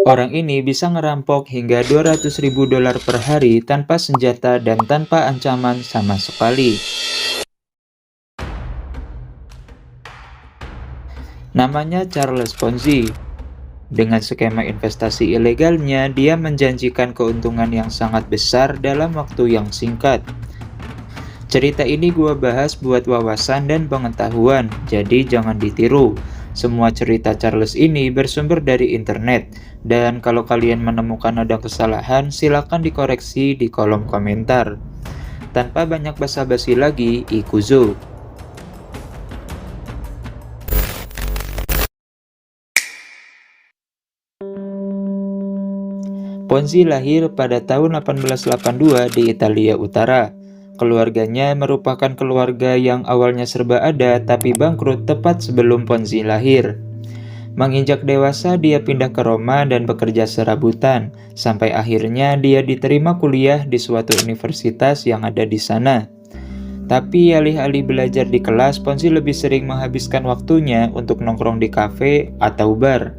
Orang ini bisa ngerampok hingga 200.000 dolar per hari tanpa senjata dan tanpa ancaman sama sekali. Namanya Charles Ponzi. Dengan skema investasi ilegalnya, dia menjanjikan keuntungan yang sangat besar dalam waktu yang singkat. Cerita ini gua bahas buat wawasan dan pengetahuan, jadi jangan ditiru. Semua cerita Charles ini bersumber dari internet, dan kalau kalian menemukan ada kesalahan, silakan dikoreksi di kolom komentar. Tanpa banyak basa-basi lagi, ikuzo. Ponzi lahir pada tahun 1882 di Italia Utara. Keluarganya merupakan keluarga yang awalnya serba ada tapi bangkrut tepat sebelum Ponzi lahir. Menginjak dewasa, dia pindah ke Roma dan bekerja serabutan, sampai akhirnya dia diterima kuliah di suatu universitas yang ada di sana. Tapi alih-alih belajar di kelas, Ponzi lebih sering menghabiskan waktunya untuk nongkrong di kafe atau bar,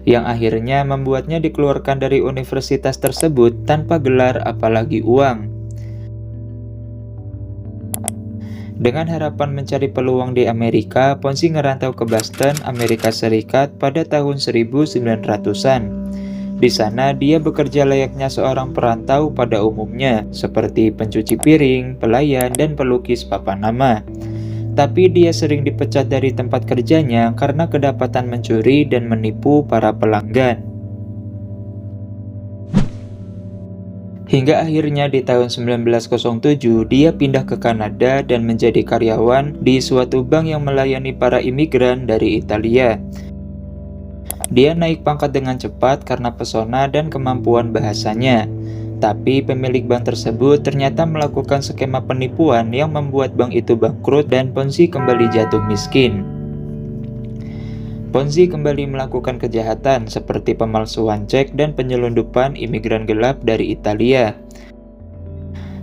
yang akhirnya membuatnya dikeluarkan dari universitas tersebut tanpa gelar apalagi uang. Dengan harapan mencari peluang di Amerika, Ponzi ngerantau ke Boston, Amerika Serikat pada tahun 1900-an. Di sana, dia bekerja layaknya seorang perantau pada umumnya, seperti pencuci piring, pelayan, dan pelukis papan nama. Tapi dia sering dipecat dari tempat kerjanya karena kedapatan mencuri dan menipu para pelanggan. Hingga akhirnya di tahun 1907 dia pindah ke Kanada dan menjadi karyawan di suatu bank yang melayani para imigran dari Italia. Dia naik pangkat dengan cepat karena pesona dan kemampuan bahasanya. Tapi pemilik bank tersebut ternyata melakukan skema penipuan yang membuat bank itu bangkrut dan Ponzi kembali jatuh miskin. Ponzi kembali melakukan kejahatan seperti pemalsuan cek dan penyelundupan imigran gelap dari Italia.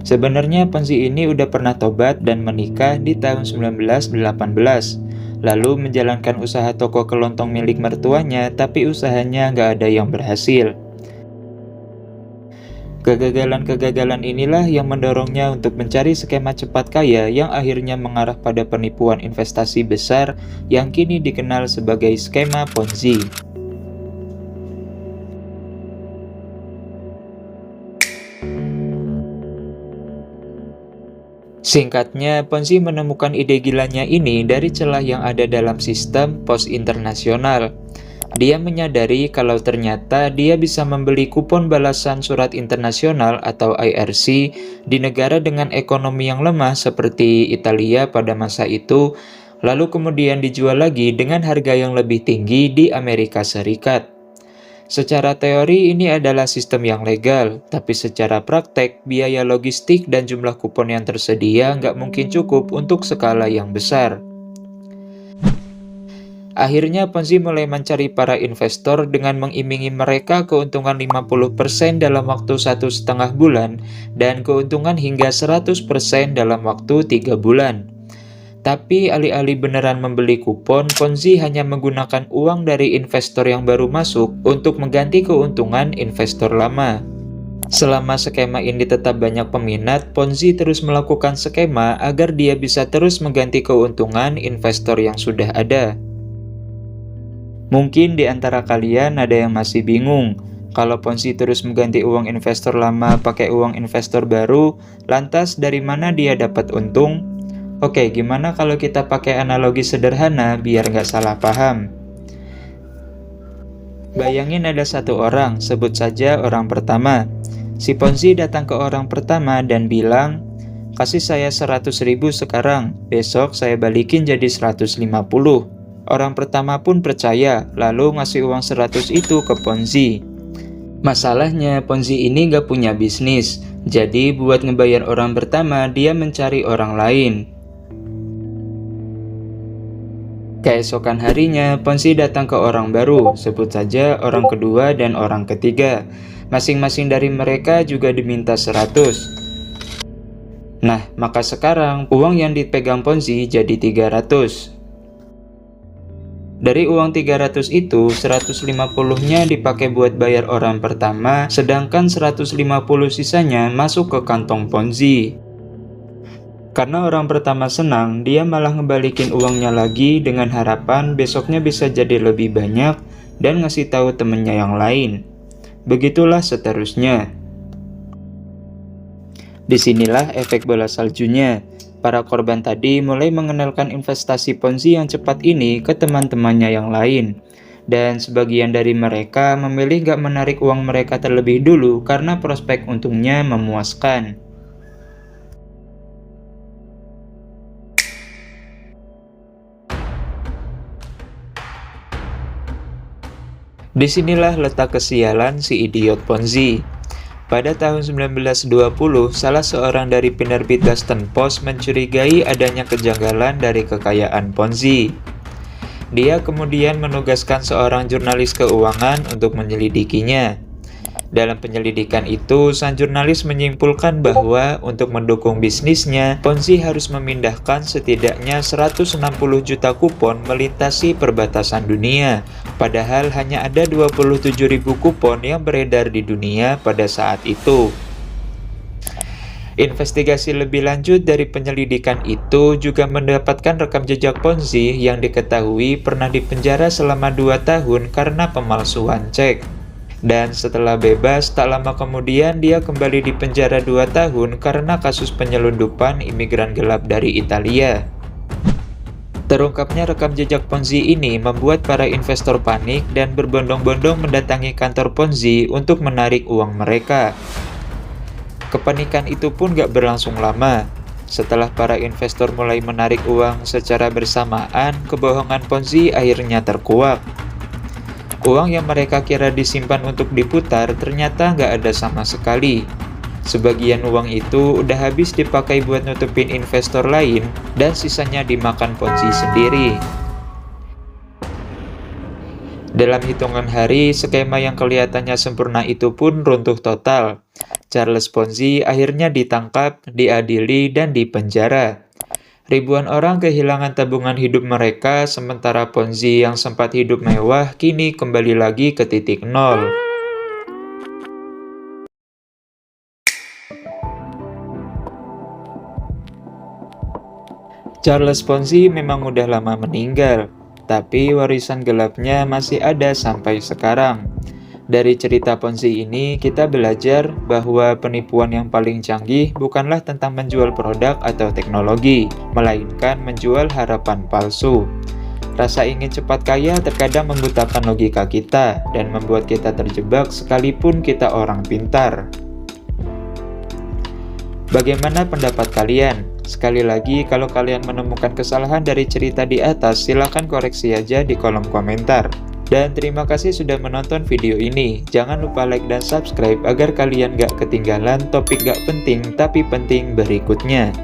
Sebenarnya Ponzi ini udah pernah tobat dan menikah di tahun 1918, lalu menjalankan usaha toko kelontong milik mertuanya, tapi usahanya nggak ada yang berhasil. Kegagalan-kegagalan inilah yang mendorongnya untuk mencari skema cepat kaya yang akhirnya mengarah pada penipuan investasi besar yang kini dikenal sebagai skema Ponzi. Singkatnya, Ponzi menemukan ide gilanya ini dari celah yang ada dalam sistem pos internasional. Dia menyadari kalau ternyata dia bisa membeli kupon balasan surat internasional atau IRC di negara dengan ekonomi yang lemah seperti Italia pada masa itu, lalu kemudian dijual lagi dengan harga yang lebih tinggi di Amerika Serikat. Secara teori ini adalah sistem yang legal, tapi secara praktek biaya logistik dan jumlah kupon yang tersedia nggak mungkin cukup untuk skala yang besar. Akhirnya Ponzi mulai mencari para investor dengan mengiming-imingi mereka keuntungan 50% dalam waktu 1,5 bulan dan keuntungan hingga 100% dalam waktu 3 bulan. Tapi alih-alih beneran membeli kupon, Ponzi hanya menggunakan uang dari investor yang baru masuk untuk mengganti keuntungan investor lama. Selama skema ini tetap banyak peminat, Ponzi terus melakukan skema agar dia bisa terus mengganti keuntungan investor yang sudah ada. Mungkin di antara kalian ada yang masih bingung, kalau Ponzi terus mengganti uang investor lama pakai uang investor baru, lantas dari mana dia dapat untung? Oke, gimana kalau kita pakai analogi sederhana biar nggak salah paham? Bayangin ada satu orang, sebut saja orang pertama. Si Ponzi datang ke orang pertama dan bilang, kasih saya 100.000 sekarang, besok saya balikin jadi 150. Orang pertama pun percaya, lalu ngasih uang 100 itu ke Ponzi. Masalahnya, Ponzi ini gak punya bisnis, jadi buat ngebayar orang pertama, dia mencari orang lain. Keesokan harinya, Ponzi datang ke orang baru, sebut saja orang kedua dan orang ketiga. Masing-masing dari mereka juga diminta 100. Nah, maka sekarang uang yang dipegang Ponzi jadi 300. Dari uang 300 itu, 150-nya dipakai buat bayar orang pertama, sedangkan 150 sisanya masuk ke kantong Ponzi. Karena orang pertama senang, dia malah ngebalikin uangnya lagi dengan harapan besoknya bisa jadi lebih banyak dan ngasih tahu temennya yang lain. Begitulah seterusnya. Disinilah efek bola saljunya. Para korban tadi mulai mengenalkan investasi Ponzi yang cepat ini ke teman-temannya yang lain. Dan sebagian dari mereka memilih gak menarik uang mereka terlebih dulu karena prospek untungnya memuaskan. Disinilah letak kesialan si idiot Ponzi. Pada tahun 1920, salah seorang dari penerbit Boston Post mencurigai adanya kejanggalan dari kekayaan Ponzi. Dia kemudian menugaskan seorang jurnalis keuangan untuk menyelidikinya. Dalam penyelidikan itu, sang jurnalis menyimpulkan bahwa untuk mendukung bisnisnya, Ponzi harus memindahkan setidaknya 160 juta kupon melintasi perbatasan dunia. Padahal hanya ada 27.000 kupon yang beredar di dunia pada saat itu. Investigasi lebih lanjut dari penyelidikan itu juga mendapatkan rekam jejak Ponzi yang diketahui pernah dipenjara selama 2 tahun karena pemalsuan cek. Dan setelah bebas, tak lama kemudian dia kembali di penjara 2 tahun karena kasus penyelundupan imigran gelap dari Italia. Terungkapnya rekam jejak Ponzi ini membuat para investor panik dan berbondong-bondong mendatangi kantor Ponzi untuk menarik uang mereka. Kepanikan itu pun gak berlangsung lama. Setelah para investor mulai menarik uang secara bersamaan, kebohongan Ponzi akhirnya terkuak. Uang yang mereka kira disimpan untuk diputar ternyata nggak ada sama sekali. Sebagian uang itu udah habis dipakai buat nutupin investor lain dan sisanya dimakan Ponzi sendiri. Dalam hitungan hari, skema yang kelihatannya sempurna itu pun runtuh total. Charles Ponzi akhirnya ditangkap, diadili, dan dipenjara. Ribuan orang kehilangan tabungan hidup mereka, sementara Ponzi yang sempat hidup mewah kini kembali lagi ke titik nol. Charles Ponzi memang udah lama meninggal, tapi warisan gelapnya masih ada sampai sekarang. Dari cerita Ponzi ini, kita belajar bahwa penipuan yang paling canggih bukanlah tentang menjual produk atau teknologi, melainkan menjual harapan palsu. Rasa ingin cepat kaya terkadang membutakan logika kita dan membuat kita terjebak sekalipun kita orang pintar. Bagaimana pendapat kalian? Sekali lagi, kalau kalian menemukan kesalahan dari cerita di atas, silakan koreksi aja di kolom komentar. Dan terima kasih sudah menonton video ini. Jangan lupa like dan subscribe agar kalian gak ketinggalan topik gak penting tapi penting berikutnya.